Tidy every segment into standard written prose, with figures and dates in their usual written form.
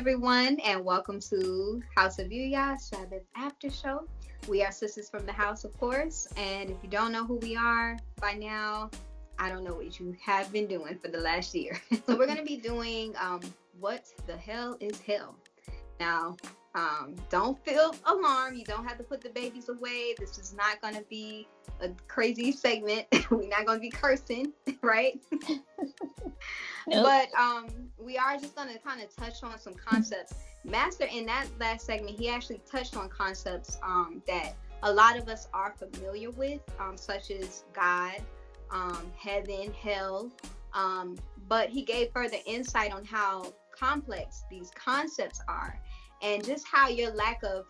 everyone, and welcome to House of Yuya Sabbath After Show. We are sisters from the house, of course, and if you don't know who we are by now, I don't know what you have been doing for the last year. So we're going to be doing What the Hell is Hell? Now, don't feel alarmed. You don't have to put the babies away. This is not going to be a crazy segment. We're not going to be cursing, right? Nope. But we are just going to kind of touch on some concepts. Master, in that last segment, he actually touched on concepts that a lot of us are familiar with, such as God, heaven, hell. But he gave further insight on how complex these concepts are, and just how your lack of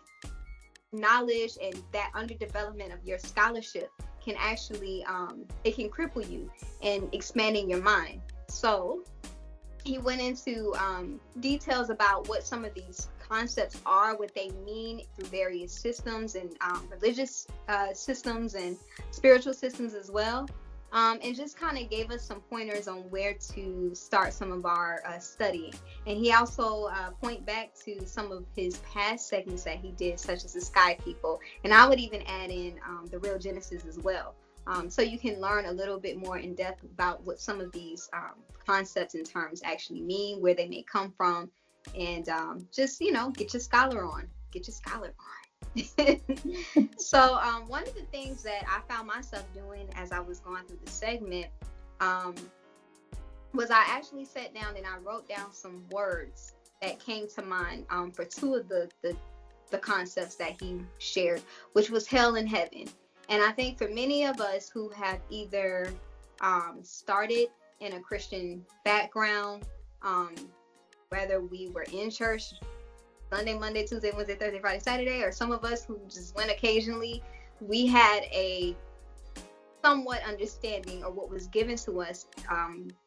knowledge and that underdevelopment of your scholarship can actually it can cripple you in expanding your mind. So he went into details about what some of these concepts are, what they mean through various systems and religious systems and spiritual systems as well. And just kind of gave us some pointers on where to start some of our studying. And he also point back to some of his past segments that he did, such as the Sky People. And I would even add in the Real Genesis as well. So you can learn a little bit more in depth about what some of these concepts and terms actually mean, where they may come from, and just, get your scholar on. So one of the things that I found myself doing as I was going through the segment was I actually sat down and I wrote down some words that came to mind for two of the concepts that he shared, which was hell and heaven. And I think for many of us who have either started in a Christian background, whether we were in church Sunday, Monday, Tuesday, Wednesday, Thursday, Friday, Saturday, or some of us who just went occasionally, we had a somewhat understanding of what was given to us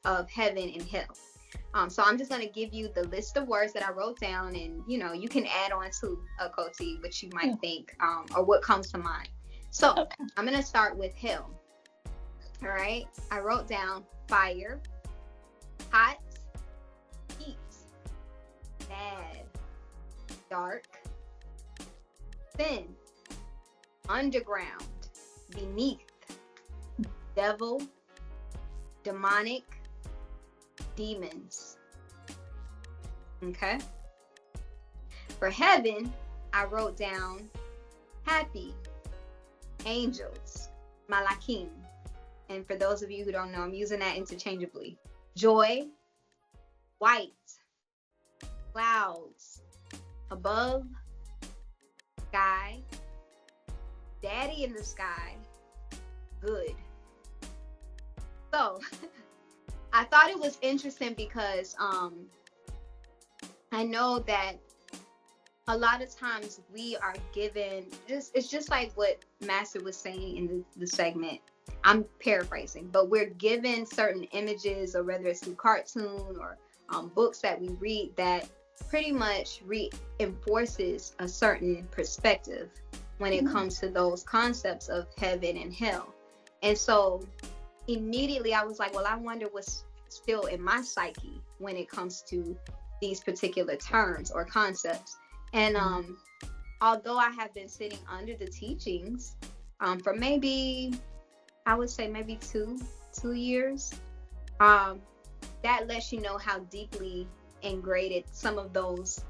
of heaven and hell. So I'm just going to give you the list of words that I wrote down, and you can add on to a Koti, what you might think or what comes to mind. So okay. I'm going to start with hell. All right. I wrote down fire, hot, heat, bad, dark, thin, underground, beneath, devil, demonic, demons. Okay. For heaven, I wrote down happy, angels, malakim. And for those of you who don't know, I'm using that interchangeably. Joy, white, clouds, above, sky, daddy in the sky, good. So I thought it was interesting because I know that a lot of times we are given it's just like what Master was saying in the segment. I'm paraphrasing, but we're given certain images, or whether it's through cartoon or books that we read, that pretty much reinforces a certain perspective when it comes to those concepts of heaven and hell. And so immediately I was like, well, I wonder what's still in my psyche when it comes to these particular terms or concepts. And although I have been sitting under the teachings for maybe, I would say maybe two years, that lets you know how deeply ingrained some of those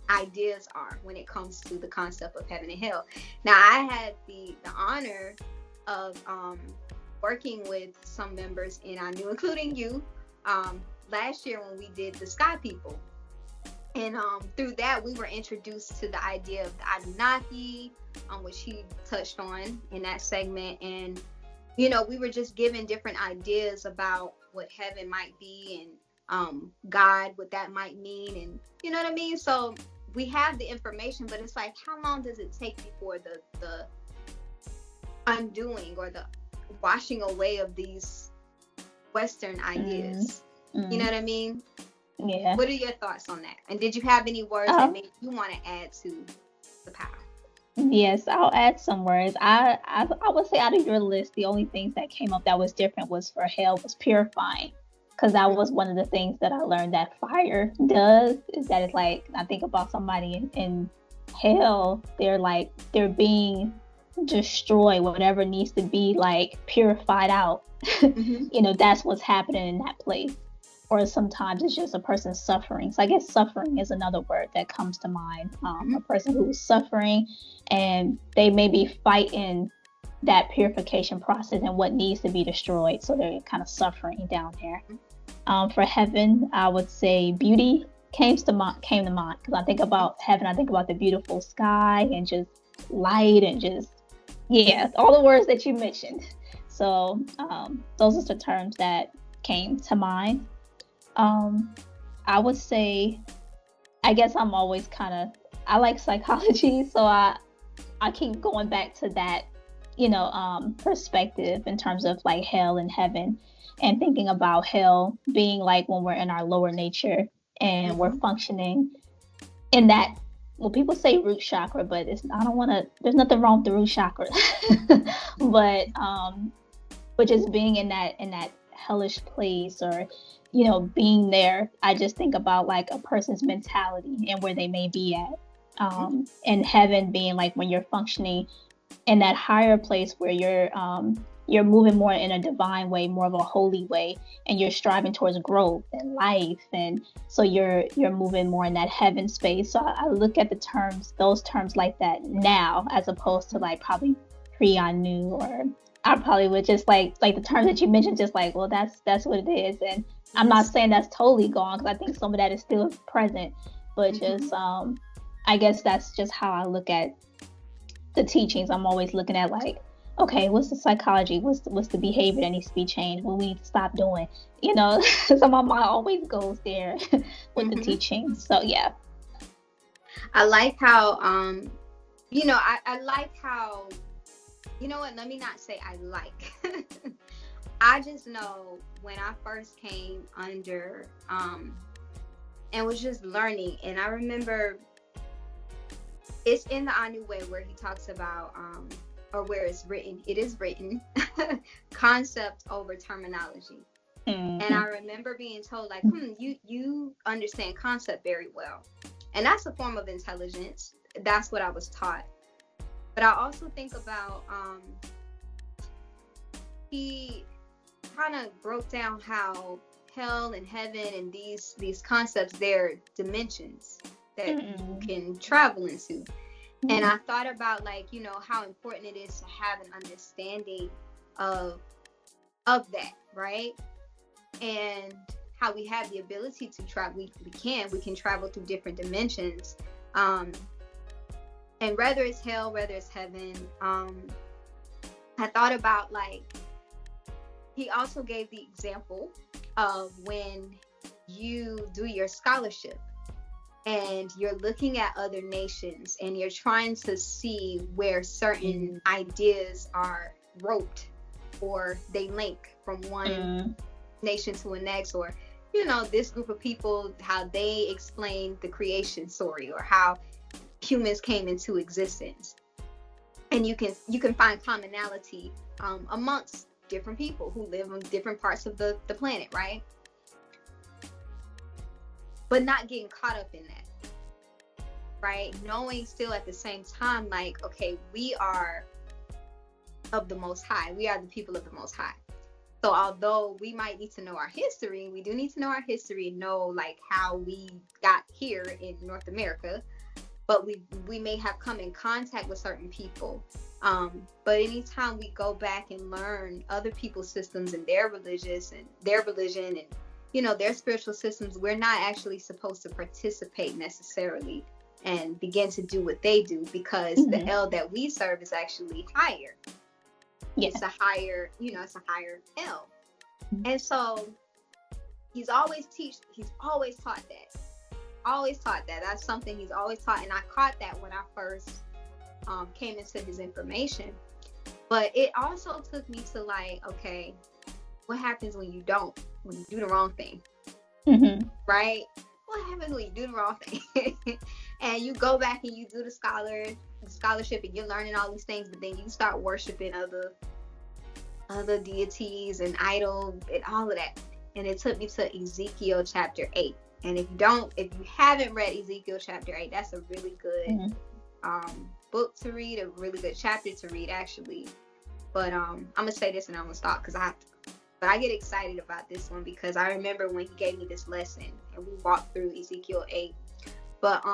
ideas are when it comes to the concept of heaven and hell. Now, I had the honor of working with some members in our new, including you, last year when we did the Sky People. And through that, we were introduced to the idea of the Anunnaki, which he touched on in that segment. And, we were just given different ideas about what heaven might be, and God, what that might mean. And you know what I mean? So we have the information, but it's like, how long does it take before the undoing or the washing away of these Western ideas? You know what I mean? Yeah. What are your thoughts on that? And did you have any words that maybe you want to add to the power? Yes, I'll add some words. I would say out of your list, the only things that came up that was different was for hell was purifying, because that was one of the things that I learned that fire does, is that it's like, I think about somebody in hell, they're being destroyed, whatever needs to be like purified out. Mm-hmm. That's what's happening in that place. Or sometimes it's just a person suffering. So I guess suffering is another word that comes to mind. A person who's suffering and they may be fighting that purification process and what needs to be destroyed. So they're kind of suffering down there. For heaven, I would say beauty came to mind, because I think about heaven, I think about the beautiful sky and just light and just, all the words that you mentioned. So those are the terms that came to mind. I would say, I guess I'm always I like psychology, so I keep going back to that, perspective in terms of like hell and heaven, and thinking about hell being like when we're in our lower nature and we're functioning in that, well, people say root chakra, but there's nothing wrong with the root chakra. but just being in that hellish place, or being there, I just think about like a person's mentality and where they may be at. And heaven being like when you're functioning in that higher place where you're moving more in a divine way, more of a holy way, and you're striving towards growth and life, and so you're moving more in that heaven space. So I look at those terms like that now, as opposed to like probably pre I knew, or I probably would just like the terms that you mentioned, just like, well, that's what it is. And I'm not saying that's totally gone, because I think some of that is still present, but just I guess that's just how I look at the teachings. I'm always looking at like, okay, what's the psychology? What's the behavior that needs to be changed? What we need to stop doing? So my mind always goes there with the teaching. So yeah. I like how I like how, you know what, let me not say I like. I just know when I first came under and was just learning, and I remember it's in the Anu Way where he talks about or where it is written concept over terminology. And I remember being told like, you understand concept very well, and that's a form of intelligence. That's what I was taught. But I also think about he kind of broke down how hell and heaven and these concepts, they're dimensions that you can travel into. And I thought about like, how important it is to have an understanding of that, right? And how we have the ability to travel. We can travel through different dimensions. And whether it's hell, whether it's heaven, I thought about like, he also gave the example of when you do your scholarship and you're looking at other nations and you're trying to see where certain ideas are roped or they link from one nation to the next, or this group of people, how they explain the creation story or how humans came into existence. And you can find commonality amongst different people who live on different parts of the planet, right? But not getting caught up in that, right? Knowing still at the same time, like, okay, we are of the Most High. We are the people of the Most High. So although we might need to know our history, we do need to know our history and know like how we got here in North America, but we may have come in contact with certain people. But anytime we go back and learn other people's systems and their religion and their spiritual systems, we're not actually supposed to participate necessarily and begin to do what they do, because the L that we serve is actually higher. It's a higher, it's a higher L. And so he's always taught that. Always taught that. That's something he's always taught. And I caught that when I first came into his information. But it also took me to like, okay, what happens when you do the wrong thing? Right? What happens when you do the wrong thing? And you go back and you do the scholarship and you're learning all these things, but then you start worshiping other deities and idols and all of that. and it took me to Ezekiel chapter 8. And if you haven't read Ezekiel chapter 8, that's a really good book to read, a really good chapter to read, actually. But I'm gonna say this and I'm gonna stop because I have to. But I get excited about this one because I remember when he gave me this lesson and we walked through Ezekiel 8. But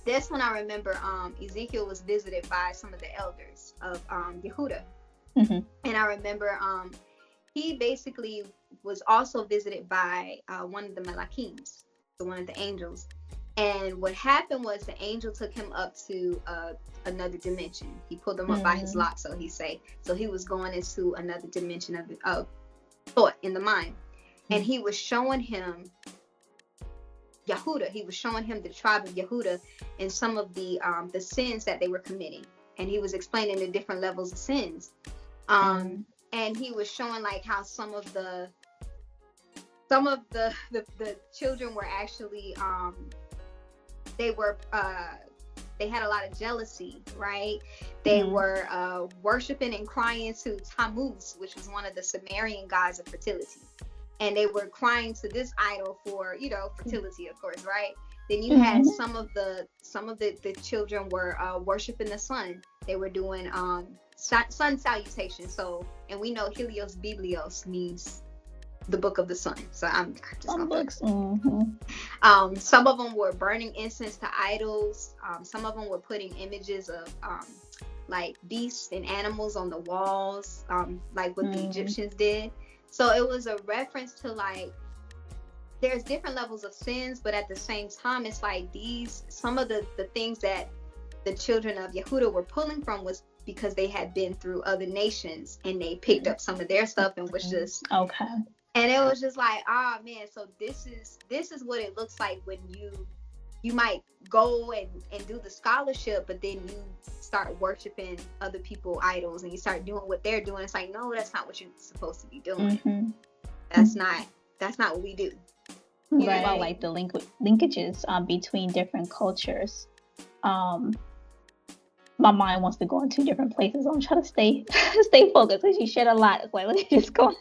this one I remember Ezekiel was visited by some of the elders of Yehuda. And I remember he basically was also visited by one of the Malachims, so one of the angels. And what happened was the angel took him up to another dimension. He pulled him up by his lock, so he say. So he was going into another dimension of thought in the mind. And he was showing him Yehuda. He was showing him the tribe of Yehuda and some of the sins that they were committing. And he was explaining the different levels of sins. And he was showing like how some of the children were actually they had a lot of jealousy, right? They were worshiping and crying to Tammuz, which was one of the Sumerian gods of fertility. And they were crying to this idol for, fertility, of course, right? Then you had some of the children were worshiping the sun. They were doing sun salutation. So, and we know Helios Biblios means the book of the sun. So I'm just some books. Some of them were burning incense to idols. Some of them were putting images of like beasts and animals on the walls, like what the Egyptians did. So it was a reference to like there's different levels of sins, but at the same time, it's like some of the things that the children of Yehuda were pulling from was because they had been through other nations and they picked up some of their stuff and was just okay. And it was just like, man, so this is what it looks like when you might go and do the scholarship, but then you start worshiping other people idols and you start doing what they're doing. It's like, no, that's not what you're supposed to be doing. That's not what we do. Right. About like the linkages between different cultures. My mind wants to go in two different places. I'm trying to stay focused because you shared a lot. It's like, let me just go.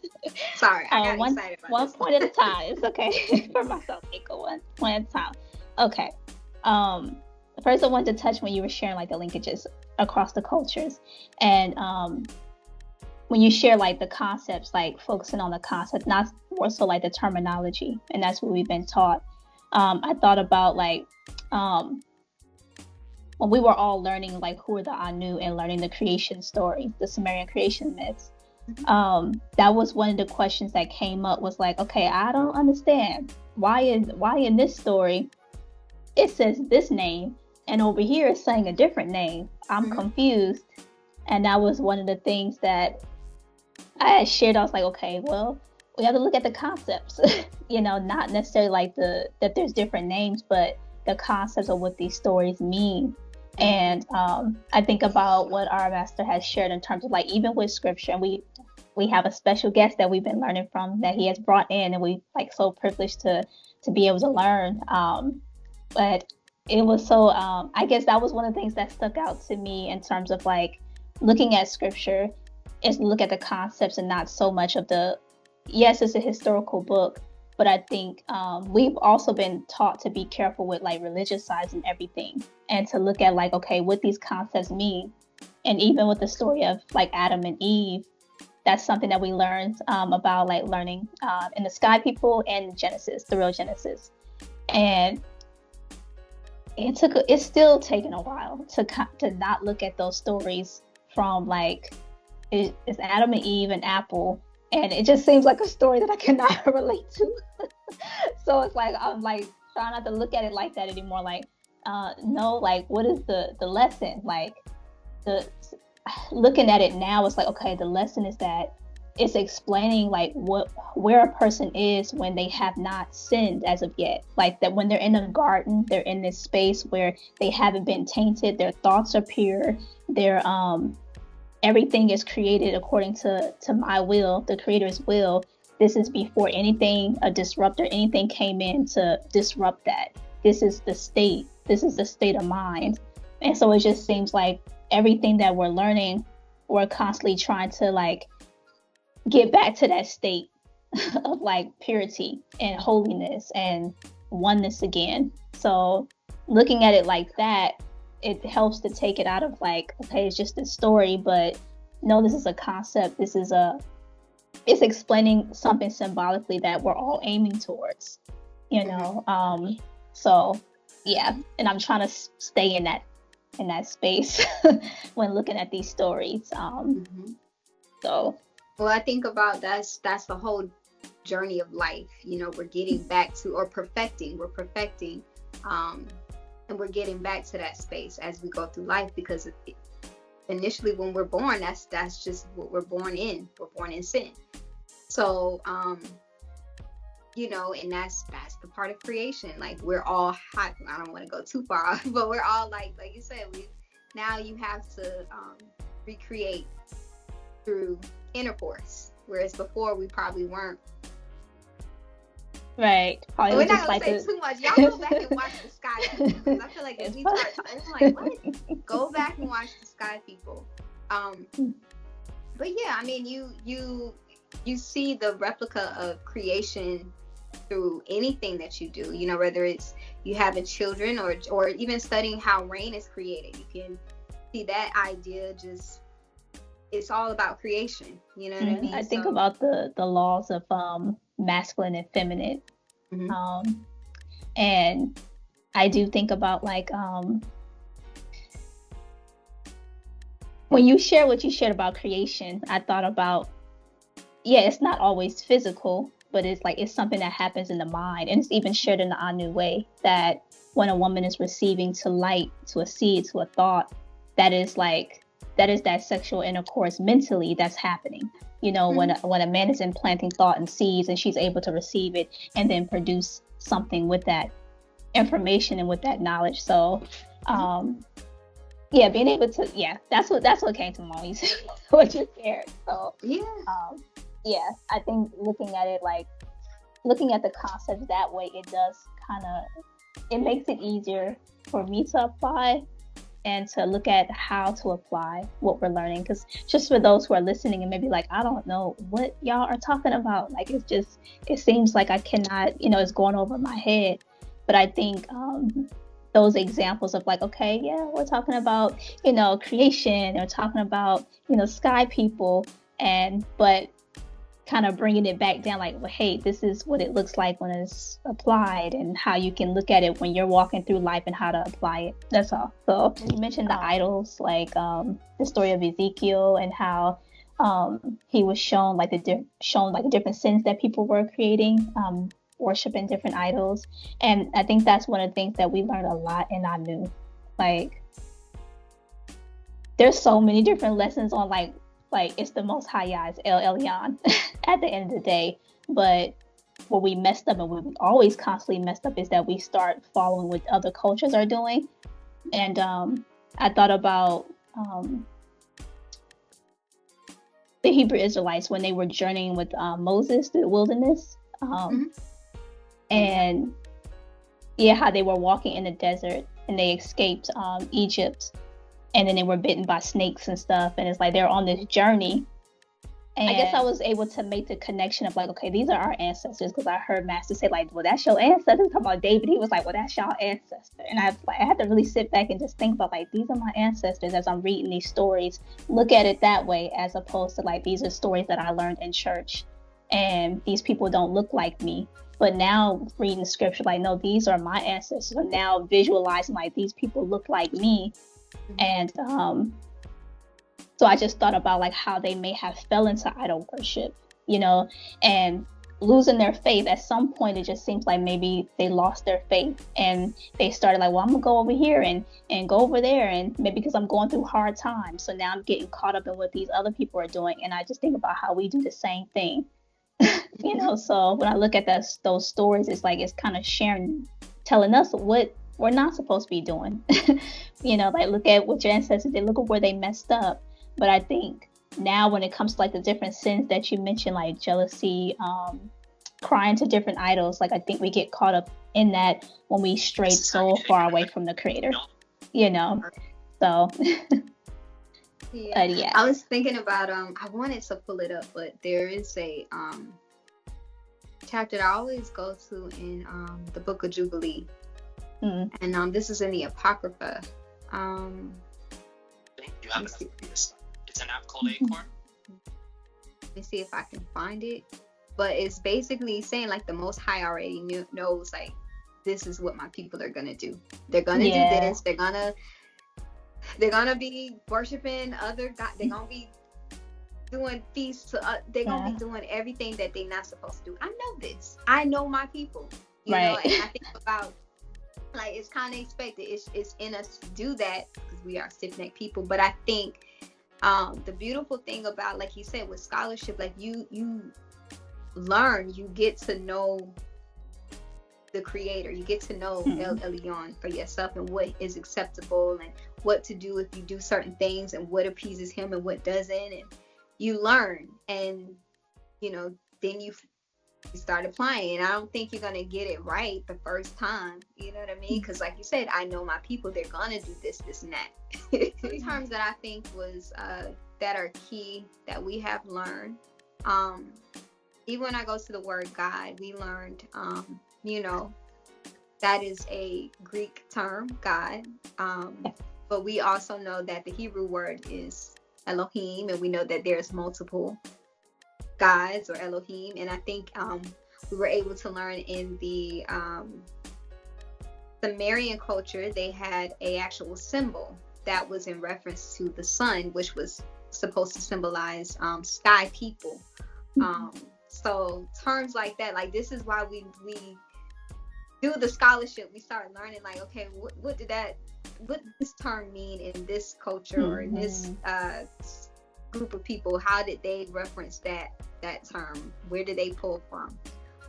Sorry, I got excited about one point at a time. It's okay for myself. Okay, go one point at a time. Okay. First, I wanted to touch when you were sharing like the linkages across the cultures, and when you share like the concepts, like focusing on the concept, not more so like the terminology, and that's what we've been taught. I thought about like when we were all learning like who are the Anu and learning the creation story, the Sumerian creation myths, that was one of the questions that came up was like, okay, I don't understand why in this story it says this name and over here it's saying a different name. I'm confused. And that was one of the things that I had shared. I was like, okay, well, we have to look at the concepts, not necessarily like that there's different names, but the concepts of what these stories mean. And I think about what our master has shared in terms of like, even with scripture, and we have a special guest that we've been learning from that he has brought in, and we like so privileged to be able to learn. But it was so, I guess that was one of the things that stuck out to me in terms of like looking at scripture is look at the concepts and not so much of yes, it's a historical book, but I think we've also been taught to be careful with like religiousizing everything and to look at like, okay, what these concepts mean. And even with the story of like Adam and Eve, that's something that we learned about like learning in the Sky People and Genesis, the real Genesis. And it's still taken a while to not look at those stories from like, it's Adam and Eve and Apple. And it just seems like a story that I cannot relate to. So it's like, I'm like trying not to look at it like that anymore. Like, no, like what is the lesson? Like looking at it now, it's like, okay, the lesson is that it's explaining like where a person is when they have not sinned as of yet. Like that when they're in a garden, they're in this space where they haven't been tainted. Their thoughts are pure. Their everything is created according to my will, the creator's will. This is before anything, a disruptor, anything came in to disrupt that. This is the state of mind. And so it just seems like everything that we're learning, we're constantly trying to like get back to that state of like purity and holiness and oneness again. So looking at it like that, it helps to take it out of like, okay, it's just a story, but no, this is a concept. It's explaining something symbolically that we're all aiming towards, you know. So yeah, and I'm trying to stay in that space when looking at these stories. So well, I think about that's the whole journey of life. You know, we're getting back to, or perfecting, we're perfecting, and we're getting back to that space as we go through life, because initially when we're born, that's just what we're born in. We're born in sin. So you know, and that's the part of creation. Like, we're all hot. I don't want to go too far off, but we're all like you said, now you have to recreate through intercourse, whereas before we probably weren't. Right. Probably we're not gonna say too much. Y'all go back and watch the Sky People, because I feel like if we start, it's like, what? Go back and watch the Sky People. But yeah, I mean, you see the replica of creation through anything that you do. You know, whether it's you having children or even studying how rain is created, you can see that idea. Just, it's all about creation. You know what I mean? I think about the laws of masculine and feminine, and I do think about like when you share what you shared about creation, I thought about, yeah, it's not always physical, but it's like it's something that happens in the mind, and it's even shared in the Anu way, that when a woman is receiving to light, to a seed, to a thought, that is that sexual intercourse mentally that's happening. You know, when a man is implanting thought and seeds, and she's able to receive it and then produce something with that information and with that knowledge. So, yeah, being able to, yeah, that's what came to mind when you said what you shared. So, yeah, I think looking at the concepts that way, it makes it easier for me to apply and to look at how to apply what we're learning. Because just for those who are listening and maybe like, I don't know what y'all are talking about, like, it seems like I cannot, it's going over my head. But I think those examples of like, okay, yeah, we're talking about, creation, or talking about, sky people, but kind of bringing it back down, like, well, hey, this is what it looks like when it's applied, and how you can look at it when you're walking through life and how to apply it. That's all. So you mentioned the idols, like the story of Ezekiel, and how he was shown like the different sins that people were creating, worshiping different idols. And I think that's one of the things that we learned a lot in Anu. Like, there's so many different lessons on like it's the Most High Yah, it's El Elyon at the end of the day. But what we messed up, and what we always constantly messed up, is that we start following what other cultures are doing. And I thought about the Hebrew Israelites when they were journeying with Moses through the wilderness, and yeah, how they were walking in the desert and they escaped Egypt. And then they were bitten by snakes and stuff. And it's like they're on this journey. And I guess I was able to make the connection of like, okay, these are our ancestors. Because I heard Master say like, well, that's your ancestor. Talking about David, he was like, well, that's y'all ancestor. And I had to really sit back and just think about like, these are my ancestors as I'm reading these stories. Look at it that way, as opposed to like, these are stories that I learned in church. And these people don't look like me. But now reading the scripture, like, no, these are my ancestors. So now visualizing like, these people look like me. And so I just thought about like how they may have fell into idol worship, and losing their faith. At some point, it just seems like maybe they lost their faith, and they started like, well, I'm gonna go over here and go over there, and maybe because I'm going through hard times, so now I'm getting caught up in what these other people are doing. And I just think about how we do the same thing, So when I look at those stories, it's like it's kind of telling us what we're not supposed to be doing. Like, look at what your ancestors did, look at where they messed up. But I think now when it comes to like the different sins that you mentioned, like jealousy, crying to different idols, like I think we get caught up in that when we stray so far away from the Creator, so yeah. I was thinking about I wanted to pull it up, but there is a chapter that I always go to in the Book of Jubilee, and this is in the Apocrypha. You have enough to read this. It's an app called Acorn. Let me see if I can find it. But it's basically saying like the Most High already knows like this is what my people are gonna do. They're gonna do this. They're gonna be worshiping other God. They're gonna be doing feasts. They're gonna be doing everything that they're not supposed to do. I know this. I know my people. You know, and I think about like it's kind of expected. It's in us to do that because we are stiff-necked people. But I think the beautiful thing about, like you said, with scholarship, like you learn, you get to know the Creator, you get to know El Elyon for yourself and what is acceptable and what to do if you do certain things and what appeases him and what doesn't, and you learn, and you know, then you start applying. And I don't think you're gonna get it right the first time, you know what I mean? Because like you said, I know my people, they're gonna do this and that. Three terms that I think was that are key that we have learned. Even when I go to the word God, we learned, you know, that is a Greek term, God. But we also know that the Hebrew word is Elohim, and we know that there's multiple gods or Elohim. And I think we were able to learn in the Sumerian culture, they had a actual symbol that was in reference to the sun, which was supposed to symbolize sky people. So terms like that, like this is why we do the scholarship. We start learning like, okay, what did this term mean in this culture or in this group of people? How did they reference that term? Where did they pull from?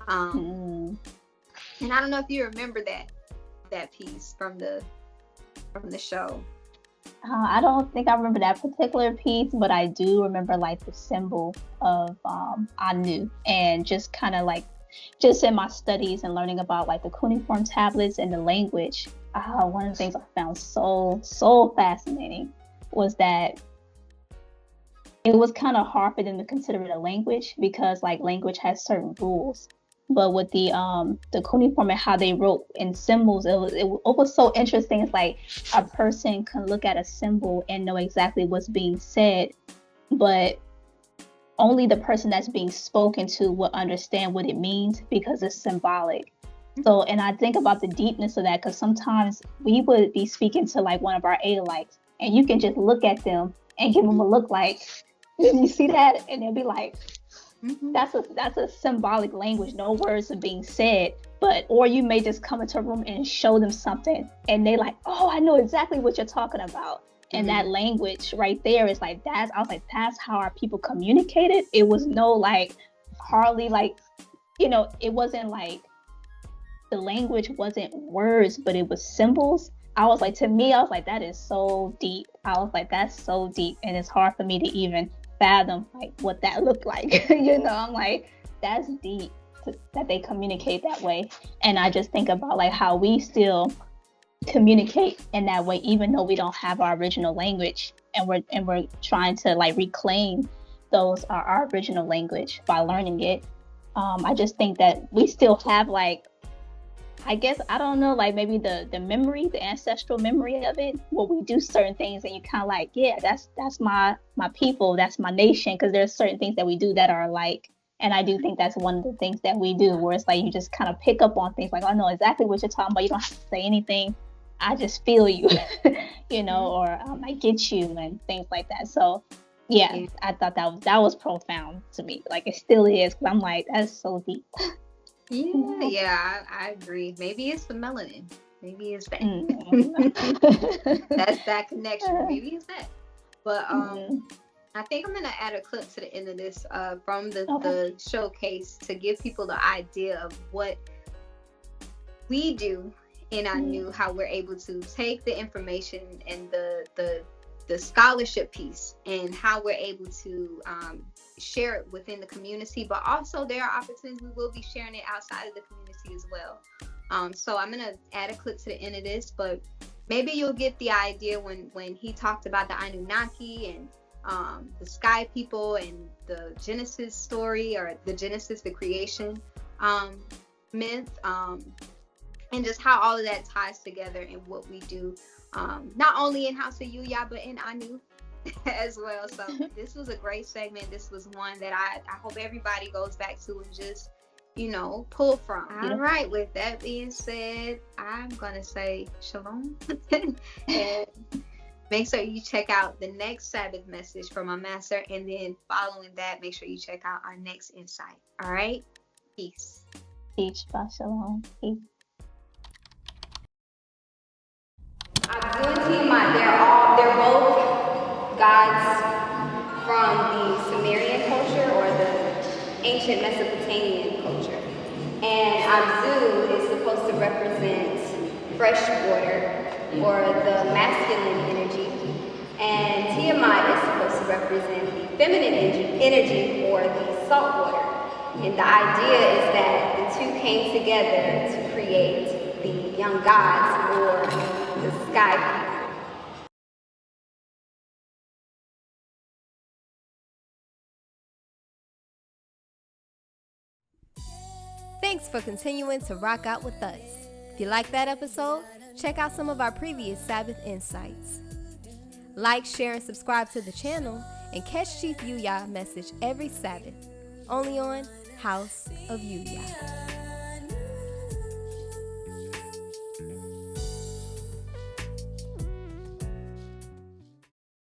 And I don't know if you remember that piece from the show. I don't think I remember that particular piece, but I do remember like the symbol of Anu, and just kind of like just in my studies and learning about like the cuneiform tablets and the language. One of the things I found so fascinating was that it was kind of hard for them to consider it a language because like language has certain rules. But with the cuneiform and how they wrote in symbols, it was so interesting. It's like a person can look at a symbol and know exactly what's being said, but only the person that's being spoken to will understand what it means because it's symbolic. So, and I think about the deepness of that because sometimes we would be speaking to like one of our Adelites, and you can just look at them and give them a look like, did you see that? And they'll be like, that's a symbolic language. No words are being said, or you may just come into a room and show them something, and they like, oh, I know exactly what you're talking about. And that language right there is like I was like, that's how our people communicated. It was no like hardly like, you know, it wasn't like the language wasn't words, but it was symbols. I was like, to me, I was like, that is so deep. I was like, that's so deep, and it's hard for me to even fathom like what that looked like. You know, I'm like, that's deep that they communicate that way. And I just think about like how we still communicate in that way, even though we don't have our original language, and we're trying to like reclaim those our original language by learning it. I just think that we still have like, I guess, I don't know, like maybe the memory, the ancestral memory of it, where we do certain things and you kind of like, yeah, that's my people, that's my nation, because there's certain things that we do that are like, and I do think that's one of the things that we do, where it's like you just kind of pick up on things like, I know exactly what you're talking about, you don't have to say anything, I just feel you, you know, or I get you, and things like that. So yeah, I thought that was profound to me, like it still is, because I'm like, that's so deep. Yeah, I agree. Maybe it's the melanin. Maybe it's that. That's that connection. Maybe it's that. But I think I'm gonna add a clip to the end of this from the showcase to give people the idea of what we do in Anu, how we're able to take the information and the scholarship piece, and how we're able to share it within the community, but also there are opportunities we will be sharing it outside of the community as well. So I'm gonna add a clip to the end of this, but maybe you'll get the idea when he talked about the Anunnaki and the sky people and the Genesis story, or the Genesis, the creation. um, myth, and just how all of that ties together in what we do, not only in House of Yuya, but in Anu as well. So this was a great segment. This was one that I hope everybody goes back to and just, pull from. All right. With that being said, I'm going to say shalom. And make sure you check out the next Sabbath message from our master. And then following that, make sure you check out our next insight. All right. Peace. Peace. Shalom. Peace. Abzu and Tiamat, they're both gods from the Sumerian culture or the ancient Mesopotamian culture. And Abzu is supposed to represent fresh water or the masculine energy. And Tiamat is supposed to represent the feminine energy or the salt water. And the idea is that the two came together to create the young gods or the sky people. Thanks for continuing to rock out with us. If you like that episode, check out some of our previous Sabbath insights. Like, share, and subscribe to the channel, and catch Chief Yuya message every Sabbath, only on House of Yuya.